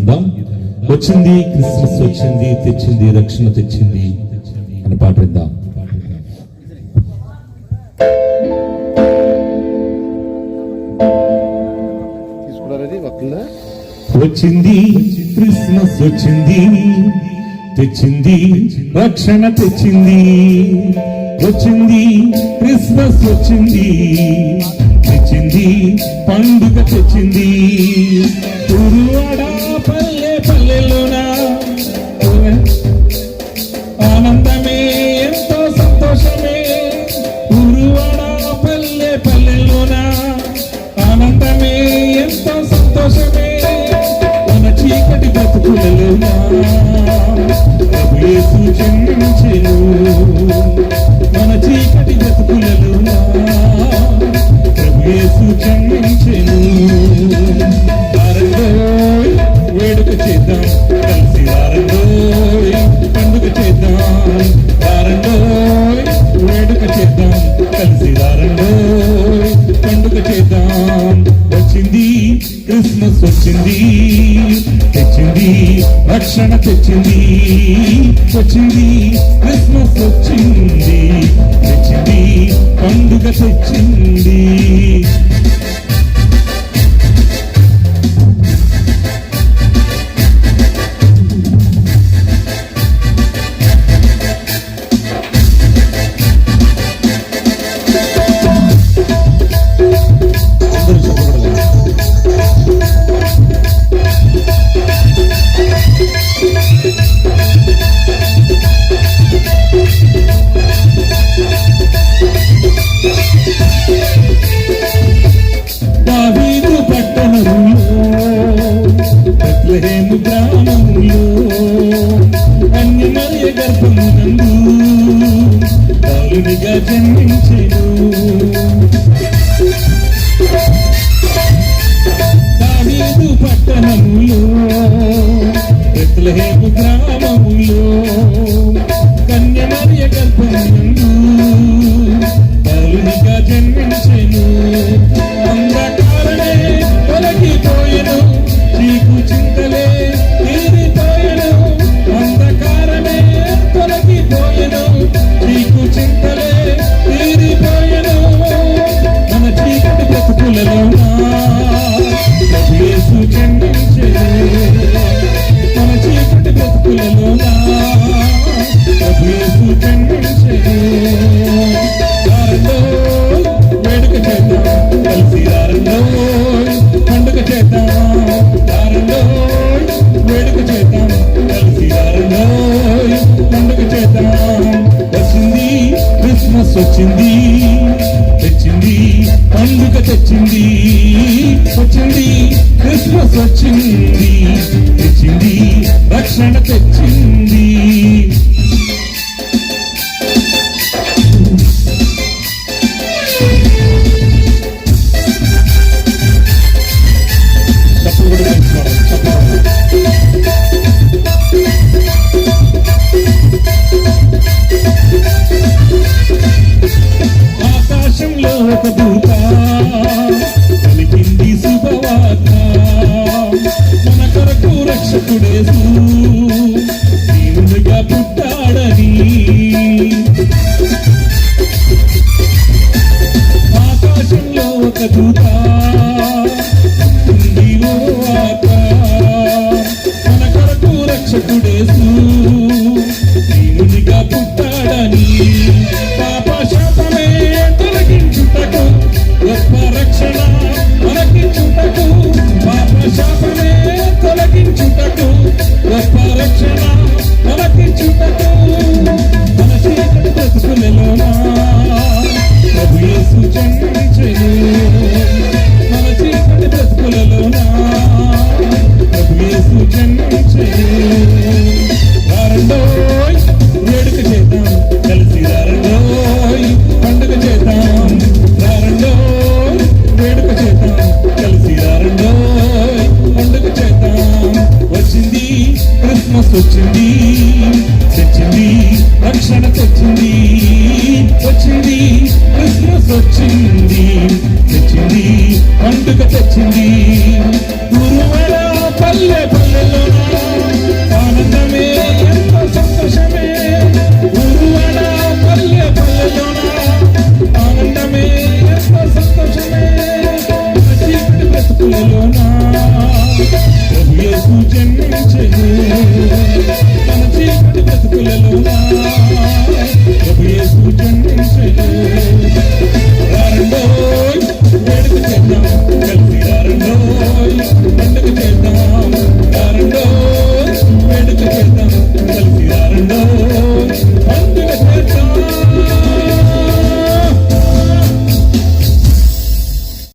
పాడుదాం. వచ్చింది క్రిస్మస్, వచ్చింది, తెచ్చింది రక్షణ, తెచ్చింది అని పాటిద్దాం. వచ్చింది క్రిస్మస్, వచ్చింది, తెచ్చింది రక్షణ, తెచ్చింది. వచ్చింది క్రిస్మస్, వచ్చింది, తెచ్చింది పండుగ, తెచ్చింది. ఊరువాడ పల్లె పల్లెలోన ఆనందమే, ఎంతో సంతోషమే. ఊరువాడ పల్లె పల్లెలోన ఆనందమే, ఎంతో సంతోషమే. మన చీకటి బ్రతుకులలోన ప్రభు యేసు జన్మించెను. మన చీకటి బ్రతుకులలోన ప్రభు యేసు జన్మించెను. వారంలోయ్ వేడుక చేద్దాం, కలిసి వారంలోయ్ పండుగ చేద్దాం. వారంలోయ్ వేడుక చేద్దాం, కలిసి వారంలోయ్ పండుగ చేద్దాం. వచ్చింది క్రిస్మస్, వచ్చింది, తెచ్చింది రక్షణ, తెచ్చింది. వచ్చింది క్రిస్మస్, వచ్చింది, తెచ్చింది పండుగ, తెచ్చింది. దావీదు పట్టణంలో, బెత్లెహేము గ్రామంలో, కన్యమరియ గర్భమునందు బాలునిగా జన్మించెను. దావీదు పట్టణంలో, బెత్లెహేము గ్రామంలో, కన్యమరియ గర్భమునందు బాలునిగా జన్మించెను. అంధకారమే తొలగిపోయెను, చీకు చింతలే తీరిపోయెను. అంధకారమే తొలగిపోయెను, చీకు చింతలే తీరిపోయెను. మన చీకటి బ్రతుకులలోన ప్రభు యేసు జన్మించెను. మన చీకటి బ్రతుకులలోన ప్రభు యేసు జన్మించెను. వారంలో వేడుక చేద్దాం, కలిసి వారంలో పండుగ చేద్దాం. వారంలో వేడుక చేద్దాం, కలిసి వారంలో పండుగ చేద్దాం. వచ్చింది క్రిస్మస్, వచ్చింది, తెచ్చింది పండుగ, తెచ్చింది. వచ్చింది క్రిస్మస్, వచ్చింది, తెచ్చింది రక్షణ, తెచ్చింది. ఆకాశంలో ఒక దూత పలికింది శుభవార్త. మన కొరకు రక్షకుడేసు దీనునిగా పుట్టాడని. ఆకాశంలో ఒక దూత పలికింది ఓ వార్త. మన కొరకు రక్షకుడేసు దీనునిగా పుట్టాడని. పాప శాపమే తొలగించుటకు, గొప్ప రక్షణ మనకిచ్చుటకు. పాప శాపమే తొలగించుటకు, గొప్ప రక్షణ మనకిచ్చుటకు. మన చీకటి బ్రతుకులలోన ప్రభు యేసు జన్మించెను. మన చీకటి బ్రతుకులలోన ప్రభు యేసు జన్మించెను. వారంలో వేడుక చేద్దాం, కలిసి వారంలో పండుగ చేద్దాం. వారంలో వేడుక చేద్దాం, కలిసి వారంలో పండుగ చేద్దాం. వచ్చింది క్రిస్మస్, వచ్చింది,